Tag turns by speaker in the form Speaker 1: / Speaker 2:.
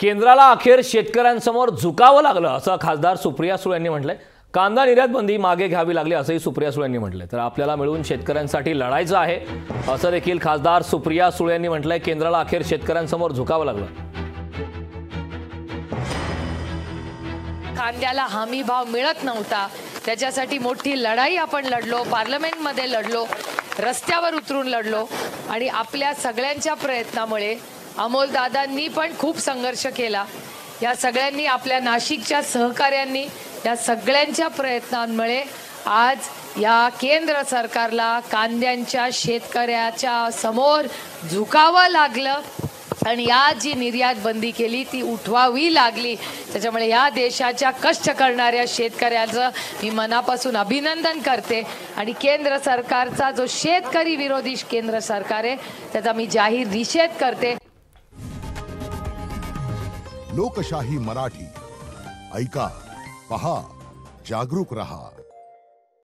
Speaker 1: केंद्राला अखेर शेतकऱ्यांसमोर झुकावं लागलं असं खासदार सुप्रिया सुळे यांनी म्हटलंय। कांदा निर्यात बंदी मागे घ्यावी लागली असंही सुप्रिया सुळे यांनी म्हटलंय। तर आपल्याला मिळून शेतकऱ्यांसाठी लढायचं आहे असं देखील खासदार सुप्रिया सुळे यांनी म्हटलंय। केंद्राला अखेर शेतकऱ्यांसमोर झुकावं लागलं।
Speaker 2: कांद्याला हमी भाव मिळत नव्हता, त्याच्यासाठी मोठी लढाई आपण लढलो, पार्लमेंटमध्ये लढलो, रस्त्यावर उतरून लढलो आणि आपल्या सगळ्यांच्या प्रयत्नामुळे अमोलदादांनी पण खूप संघर्ष केला। या सगळ्यांनी, आपल्या नाशिकच्या सहकार्यांनी, या सगळ्यांच्या प्रयत्नांमुळे आज या केंद्र सरकारला कांद्यांच्या शेतकऱ्याच्या समोर झुकावं लागलं आणि या जी निर्यात बंदी केली ती उठवावी लागली। त्याच्यामुळे या देशाच्या कष्ट करणाऱ्या शेतकऱ्याचं मी मनापासून अभिनंदन करते आणि केंद्र सरकारचा जो शेतकरी विरोधी केंद्र सरकार आहे त्याचा मी जाहीर निषेध करते।
Speaker 3: लोकशाही मराठी ऐका, पहा, जागरूक रहा।